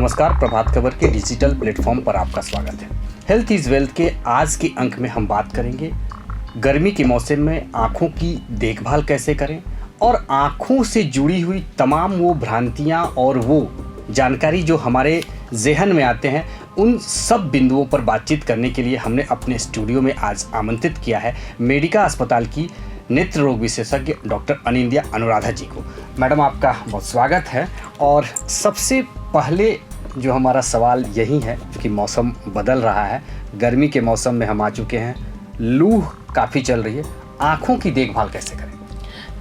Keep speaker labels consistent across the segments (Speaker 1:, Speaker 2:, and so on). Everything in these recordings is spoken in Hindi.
Speaker 1: नमस्कार, प्रभात खबर के डिजिटल प्लेटफॉर्म पर आपका स्वागत है। हेल्थ इज़ वेल्थ के आज के अंक में हम बात करेंगे गर्मी के मौसम में आँखों की देखभाल कैसे करें और आँखों से जुड़ी हुई तमाम वो भ्रांतियाँ और वो जानकारी जो हमारे ज़हन में आते हैं, उन सब बिंदुओं पर बातचीत करने के लिए हमने अपने स्टूडियो में आज आमंत्रित किया है मेडिका अस्पताल की नेत्र रोग विशेषज्ञ डॉक्टर अनिंदिया अनुराधा जी को। मैडम, आपका बहुत स्वागत है। और सबसे पहले जो हमारा सवाल यही है कि मौसम बदल रहा है, गर्मी के मौसम में हम आ चुके हैं, लू काफ़ी चल रही है, आँखों की देखभाल कैसे करें?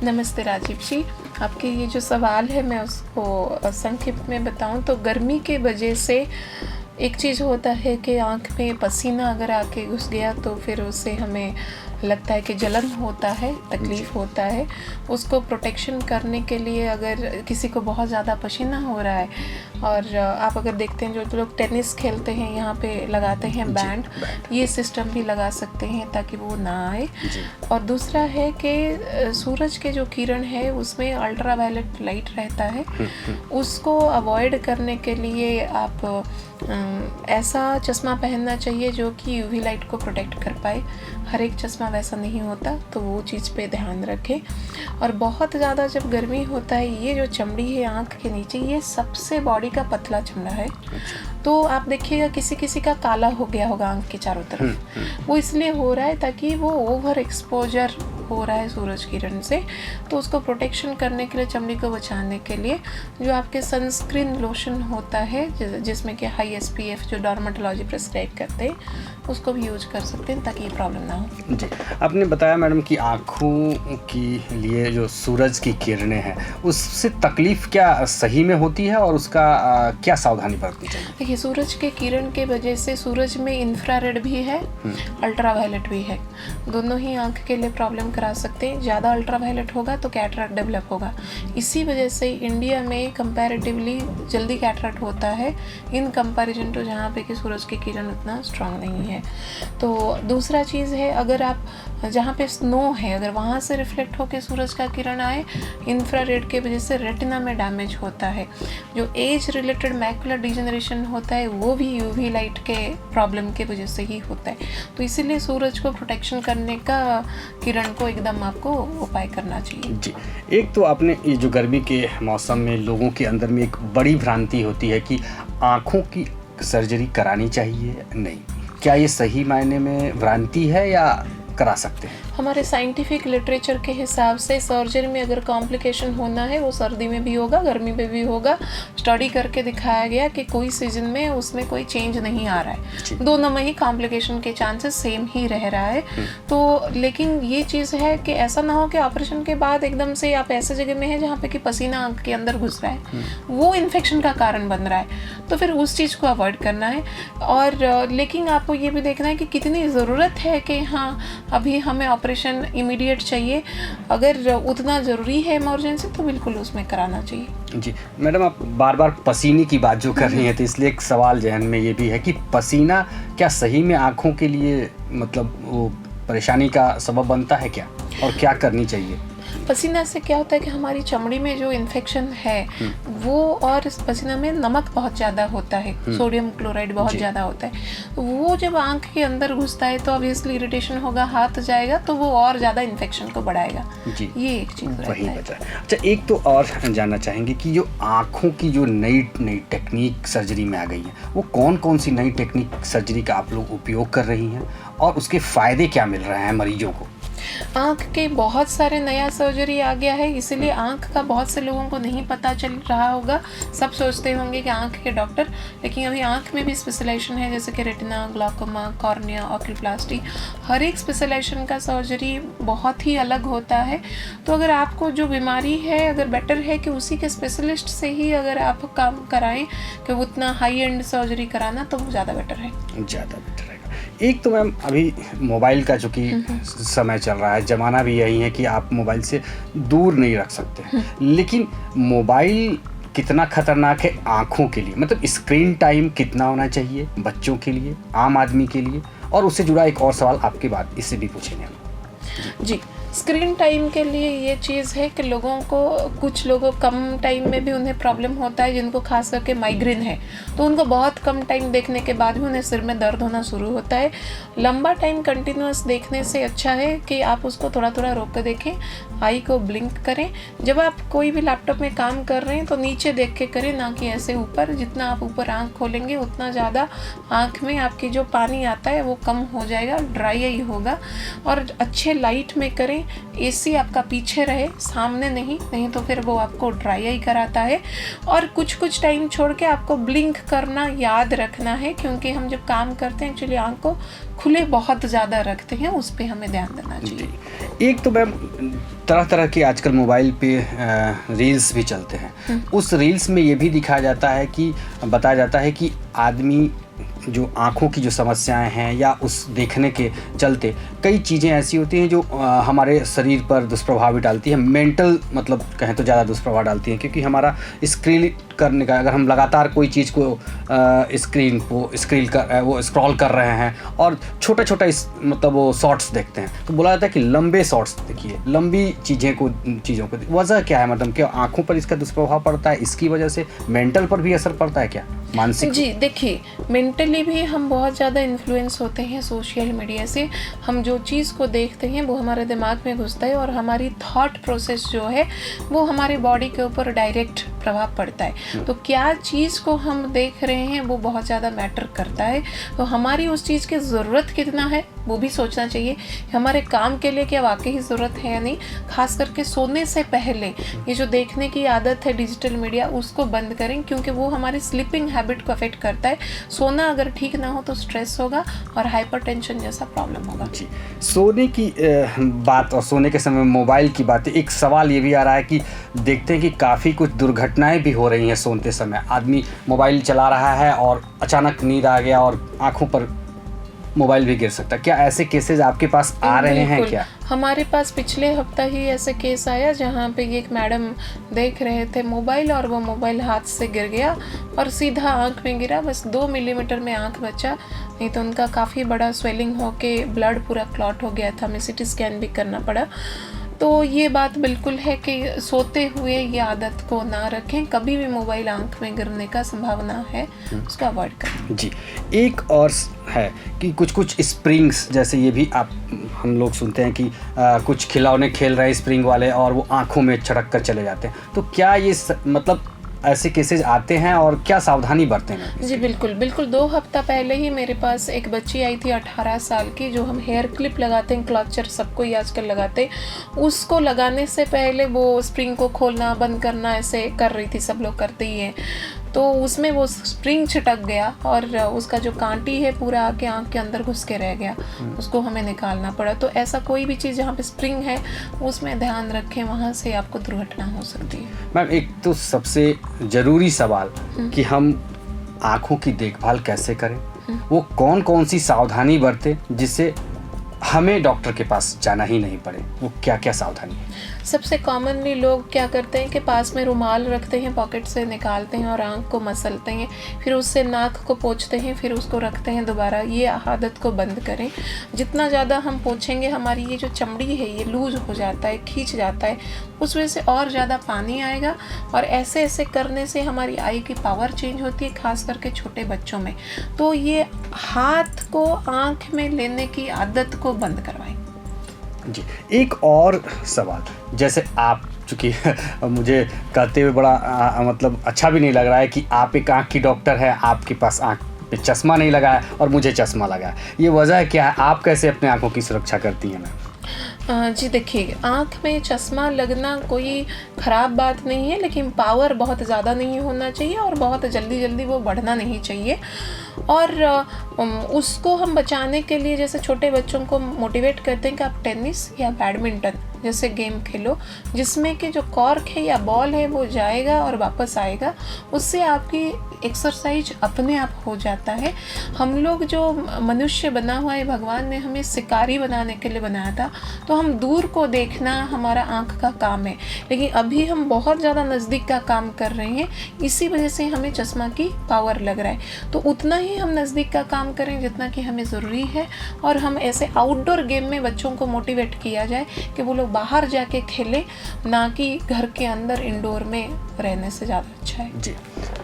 Speaker 2: नमस्ते राजीव जी, आपके ये जो सवाल है मैं उसको संक्षिप्त में बताऊं तो गर्मी के वजह से एक चीज़ होता है कि आँख में पसीना अगर आके घुस गया तो फिर उससे हमें लगता है कि जलन होता है, तकलीफ़ होता है। उसको प्रोटेक्शन करने के लिए अगर किसी को बहुत ज़्यादा पसीना हो रहा है और आप अगर देखते हैं जो लोग टेनिस खेलते हैं यहाँ पे लगाते हैं बैंड, ये सिस्टम भी लगा सकते हैं ताकि वो ना आए। और दूसरा है कि सूरज के जो किरण है उसमें अल्ट्रा वायलेट लाइट रहता है, उसको अवॉइड करने के लिए आप ऐसा चश्मा पहनना चाहिए जो कि यूवी लाइट को प्रोटेक्ट कर पाए। हर एक चश्मा वैसा नहीं होता, तो वो चीज़ पे ध्यान रखें। और बहुत ज़्यादा जब गर्मी होता है, ये जो चमड़ी है आँख के नीचे, ये सबसे बॉडी का पतला चमड़ा है। तो आप देखिएगा किसी किसी का काला हो गया होगा आँख के चारों तरफ, वो इसलिए हो रहा है ताकि वो ओवर एक्सपोजर हो रहा है सूरज किरण से। तो उसको प्रोटेक्शन करने के लिए, चमड़ी को बचाने के लिए जो आपके सनस्क्रीन लोशन होता है जिसमें कि हाई SPF जो डर्मेटोलॉजी प्रिस्क्राइब करते हैं, उसको भी यूज कर सकते हैं ताकि ये प्रॉब्लम ना हो।
Speaker 1: जी, आपने बताया मैडम कि आँखों के लिए जो सूरज की किरणें हैं उससे तकलीफ़ क्या सही में होती है और उसका क्या सावधानी बरतनी चाहिए?
Speaker 2: देखिए, सूरज के किरण के वजह से सूरज में इंफ्रारेड भी है, अल्ट्रा वायलेट भी है, दोनों ही आँख के लिए प्रॉब्लम करा सकते हैं। ज़्यादा अल्ट्रा वायलेट होगा तो कैटरेक्ट डेवलप होगा। इसी वजह से इंडिया में कंपैरेटिवली जल्दी कैटरेक्ट होता है इन कंपैरिजन टू जहाँ पे कि सूरज की किरण उतना स्ट्रांग नहीं है। तो दूसरा चीज़ है, अगर आप जहाँ पे स्नो है अगर वहाँ से रिफ्लेक्ट होकर सूरज का किरण आए, इंफ्रारेड के वजह से रेटिना में डैमेज होता है। जो एज रिलेटेड मैकुलर डिजेनरेशन होता है वो भी यूवी लाइट के प्रॉब्लम के वजह से ही होता है। तो इसीलिए सूरज को प्रोटेक्शन करने का, किरण को एकदम आपको उपाय करना चाहिए।
Speaker 1: जी, एक तो आपने ये जो गर्मी के मौसम में लोगों के अंदर में एक बड़ी भ्रांति होती है कि आँखों की सर्जरी करानी चाहिए नहीं, क्या ये सही मायने में भ्रांति है या करा सकते हैं?
Speaker 2: हमारे साइंटिफिक लिटरेचर के हिसाब से सर्जरी में अगर कॉम्प्लिकेशन होना है वो सर्दी में भी होगा, गर्मी में भी होगा। स्टडी करके दिखाया गया कि कोई सीजन में उसमें कोई चेंज नहीं आ रहा है, दोनों में ही कॉम्प्लिकेशन के चांसेस सेम ही रह रहा है। तो लेकिन ये चीज़ है कि ऐसा ना हो कि ऑपरेशन के बाद एकदम से आप ऐसे जगह में हैं जहाँ पे कि पसीना आँख के अंदर घुस रहा है, वो इन्फेक्शन का कारण बन रहा है, तो फिर उस चीज़ को अवॉइड करना है। और लेकिन आपको ये भी देखना है कि कितनी ज़रूरत है कि हाँ अभी हमें ऑपरेशन इमीडिएट चाहिए। अगर उतना ज़रूरी है इमरजेंसी तो बिल्कुल उसमें कराना चाहिए।
Speaker 1: जी मैडम, आप बार बार पसीने की बात जो कर रही हैं तो इसलिए एक सवाल जहन में ये भी है कि पसीना क्या सही में आँखों के लिए मतलब वो परेशानी का सबब बनता है क्या, और क्या करनी चाहिए?
Speaker 2: पसीना से क्या होता है कि हमारी चमड़ी में जो इन्फेक्शन है वो, और इस पसीना में नमक बहुत ज़्यादा होता है, सोडियम क्लोराइड बहुत ज़्यादा होता है, वो जब आँख के अंदर घुसता है तो ऑब्वियसली इरिटेशन होगा, हाथ जाएगा तो वो और ज़्यादा इन्फेक्शन को बढ़ाएगा। जी, ये एक चीज़
Speaker 1: वही बचा। अच्छा, एक तो और जानना चाहेंगे कि जो आँखों की जो नई टेक्निक सर्जरी में आ गई है, वो कौन कौन सी नई टेक्निक सर्जरी का आप लोग उपयोग कर रही हैं और उसके फ़ायदे क्या मिल रहे हैं मरीजों को?
Speaker 2: आँख के बहुत सारे नया सर्जरी आ गया है, इसीलिए आँख का बहुत से लोगों को नहीं पता चल रहा होगा। सब सोचते होंगे कि आँख के डॉक्टर, लेकिन अभी आँख में भी स्पेशलाइजेशन है, जैसे कि रेटिना, ग्लाकोमा, कॉर्निया, ऑक्यूलोप्लास्टी, हर एक स्पेशलाइजेशन का सर्जरी बहुत ही अलग होता है। तो अगर आपको जो बीमारी है, अगर बेटर है कि उसी के स्पेशलिस्ट से ही अगर आप काम कराएं कि उतना हाई एंड सर्जरी कराना, तो वो ज़्यादा बेटर है।
Speaker 1: ज़्यादा बेटर है। एक तो मैम अभी मोबाइल का जो कि समय चल रहा है, ज़माना भी यही है कि आप मोबाइल से दूर नहीं रख सकते, लेकिन मोबाइल कितना खतरनाक है आँखों के लिए, मतलब स्क्रीन टाइम कितना होना चाहिए बच्चों के लिए, आम आदमी के लिए? और उससे जुड़ा एक और सवाल आपके बाद इससे भी पूछेंगे हम।
Speaker 2: जी, स्क्रीन टाइम के लिए ये चीज़ है कि लोगों को, कुछ लोगों कम टाइम में भी उन्हें प्रॉब्लम होता है, जिनको खास करके माइग्रेन है, तो उनको बहुत कम टाइम देखने के बाद भी उन्हें सिर में दर्द होना शुरू होता है। लंबा टाइम कंटिन्यूस देखने से अच्छा है कि आप उसको थोड़ा थोड़ा रोक कर देखें, आई को ब्लिंक करें। जब आप कोई भी लैपटॉप में काम कर रहे हैं तो नीचे देख के करें, ना कि ऐसे ऊपर। जितना आप ऊपर आँख खोलेंगे उतना ज़्यादा आँख में आपकी जो पानी आता है वो कम हो जाएगा, ड्राई आई होगा। और अच्छे लाइट में करें, एसी आपका पीछे रहे, सामने नहीं तो फिर वो आपको ड्राई आई कराता है। और कुछ टाइम छोड़ के आपको ब्लिंक करना याद रखना है, क्योंकि हम जब काम करते हैं एक्चुअली आँख को खुले बहुत ज़्यादा रखते हैं, उस पर हमें ध्यान देना चाहिए।
Speaker 1: एक तो मैम तरह तरह के आजकल मोबाइल पे रील्स भी चलते हैं। उस रील्स में ये भी दिखाया जाता है कि बताया जाता है कि आदमी जो आँखों की जो समस्याएं हैं या उस देखने के चलते कई चीज़ें ऐसी होती हैं जो हमारे शरीर पर दुष्प्रभाव भी डालती है, मेंटल मतलब कहें तो ज़्यादा दुष्प्रभाव डालती हैं, क्योंकि हमारा स्क्रीन करने का, अगर हम लगातार कोई चीज़ को वो स्क्रॉल कर रहे हैं और छोटा मतलब वो शॉर्ट्स देखते हैं, तो बोला जाता है कि लंबे शॉर्ट्स देखिए, लंबी चीज़ों को वजह क्या है, मतलब क्या आँखों पर इसका दुष्प्रभाव पड़ता है, इसकी वजह से मेंटल पर भी असर पड़ता है क्या, मानसिक?
Speaker 2: जी देखिए, मेंटली भी हम बहुत ज़्यादा इन्फ्लुएंस होते हैं सोशल मीडिया से। हम जो चीज़ को देखते हैं वो हमारे दिमाग में घुसता है और हमारी थॉट प्रोसेस जो है वो हमारे बॉडी के ऊपर डायरेक्ट प्रभाव पड़ता है। तो क्या चीज़ को हम देख रहे हैं वो बहुत ज़्यादा मैटर करता है। तो हमारी उस चीज़ की ज़रूरत कितना है वो भी सोचना चाहिए। हमारे काम के लिए क्या वाकई ज़रूरत है या नहीं। खास करके सोने से पहले ये जो देखने की आदत है डिजिटल मीडिया, उसको बंद करें, क्योंकि वो हमारी स्लीपिंग हैबिट को अफेक्ट करता है। सोना अगर ठीक ना हो तो स्ट्रेस होगा और हाइपरटेंशन जैसा प्रॉब्लम होगा।
Speaker 1: जी, सोने की बात और सोने के समय मोबाइल की बात, एक सवाल ये भी आ रहा है कि देखते हैं कि काफ़ी कुछ दुर्घटनाएं भी हो रही हैं सोते समय। आदमी मोबाइल चला रहा है और अचानक नींद आ गया और आंखों पर मोबाइल भी गिर सकता है। क्या ऐसे केसेस आपके पास आ रहे हैं क्या?
Speaker 2: हमारे पास पिछले हफ्ता ही ऐसे केस आया जहाँ पे एक मैडम देख रहे थे मोबाइल और वो मोबाइल हाथ से गिर गया और सीधा आंख में गिरा। बस 2 मिलीमीटर में आंख बचा, नहीं तो उनका काफ़ी बड़ा स्वेलिंग होके ब्लड पूरा क्लॉट हो गया था। हमें सिटी स्कैन भी करना पड़ा। तो ये बात बिल्कुल है कि सोते हुए ये आदत को ना रखें। कभी भी मोबाइल आंख में गिरने का संभावना है, उसको अवॉइड करें।
Speaker 1: जी, एक और है कि कुछ स्प्रिंग्स, जैसे ये भी हम लोग सुनते हैं कि कुछ खिलौने खेल रहे हैं स्प्रिंग वाले और वो आंखों में चढ़क कर चले जाते हैं। तो क्या ये मतलब ऐसे केसेस आते हैं और क्या सावधानी बरतें हैं?
Speaker 2: जी बिल्कुल 2 हफ्ता पहले ही मेरे पास एक बच्ची आई थी 18 साल की, जो हम हेयर क्लिप लगाते हैं, क्लचर सबको ही आजकल लगाते हैं। उसको लगाने से पहले वो स्प्रिंग को खोलना बंद करना ऐसे कर रही थी, सब लोग करते ही हैं। तो उसमें वो स्प्रिंग छिटक गया और उसका जो कांटी है पूरा आके आँख के अंदर घुस के रह गया। उसको हमें निकालना पड़ा। तो ऐसा कोई भी चीज़ जहाँ पे स्प्रिंग है उसमें ध्यान रखें, वहाँ से आपको दुर्घटना हो सकती है।
Speaker 1: मैम, एक तो सबसे ज़रूरी सवाल कि हम आँखों की देखभाल कैसे करें, वो कौन सी सावधानी बरतें जिससे हमें डॉक्टर के पास जाना ही नहीं पड़े, वो क्या क्या सावधानी है?
Speaker 2: सबसे कॉमनली लोग क्या करते हैं कि पास में रुमाल रखते हैं, पॉकेट से निकालते हैं और आँख को मसलते हैं, फिर उससे नाक को पोंछते हैं, फिर उसको रखते हैं दोबारा। ये आदत को बंद करें। जितना ज़्यादा हम पोंछेंगे हमारी ये जो चमड़ी है ये लूज हो जाता है, खींच जाता है, उस वजह से और ज़्यादा पानी आएगा और ऐसे ऐसे करने से हमारी आई की पावर चेंज होती है, खास करके छोटे बच्चों में। तो ये हाथ को आँख में लेने की आदत को बंद करवाएं।
Speaker 1: जी, एक और सवाल, जैसे आप चूँकि मुझे कहते हुए बड़ा मतलब अच्छा भी नहीं लग रहा है कि आप एक आँख की डॉक्टर है, आपके पास आँख पे चश्मा नहीं लगा है और मुझे चश्मा लगा है, ये वजह क्या है? आप कैसे अपने आँखों की सुरक्षा करती हैं मैम?
Speaker 2: जी देखिए, आँख में चश्मा लगना कोई ख़राब बात नहीं है, लेकिन पावर बहुत ज़्यादा नहीं होना चाहिए और बहुत जल्दी वो बढ़ना नहीं चाहिए। और उसको हम बचाने के लिए जैसे छोटे बच्चों को मोटिवेट करते हैं कि आप टेनिस या बैडमिंटन जैसे गेम खेलो, जिसमें कि जो कॉर्क है या बॉल है वो जाएगा और वापस आएगा। उससे आपकी एक्सरसाइज अपने आप हो जाता है। हम लोग जो मनुष्य बना हुआ है, भगवान ने हमें शिकारी बनाने के लिए बनाया था, तो हम दूर को देखना हमारा आँख का काम है, लेकिन अभी हम बहुत ज़्यादा नज़दीक का काम कर रहे हैं, इसी वजह से हमें चश्मा की पावर लग रहा है। तो उतना ही हम नज़दीक का काम करें जितना कि हमें ज़रूरी है, और हम ऐसे आउटडोर गेम में बच्चों को मोटिवेट किया जाए कि वो लोग बाहर जाके खेलें, ना कि घर के अंदर इंडोर में रहने से ज़्यादा अच्छा है।
Speaker 1: जी,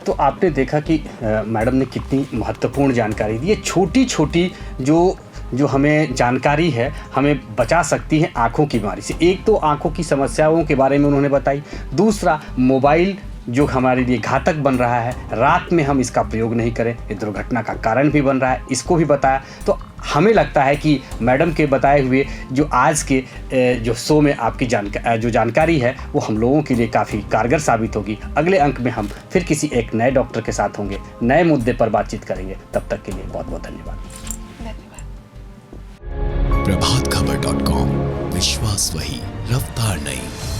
Speaker 1: तो आपने देखा कि मैडम ने कितनी महत्वपूर्ण जानकारी दी है। छोटी छोटी जो हमें जानकारी है, हमें बचा सकती है आँखों की बीमारी से। एक तो आँखों की समस्याओं के बारे में उन्होंने बताई, दूसरा मोबाइल जो हमारे लिए घातक बन रहा है, रात में हम इसका प्रयोग नहीं करें, ये दुर्घटना का कारण भी बन रहा है, इसको भी बताया। तो हमें लगता है कि मैडम के बताए हुए जो आज के जो शो में आपकी जो जानकारी है वो हम लोगों के लिए काफ़ी कारगर साबित होगी। अगले अंक में हम फिर किसी एक नए डॉक्टर के साथ होंगे, नए मुद्दे पर बातचीत करेंगे। तब तक के लिए बहुत बहुत धन्यवाद।
Speaker 2: धन्यवाद।
Speaker 3: प्रभातखबर.com, विश्वास वही, रफ्तार नहीं।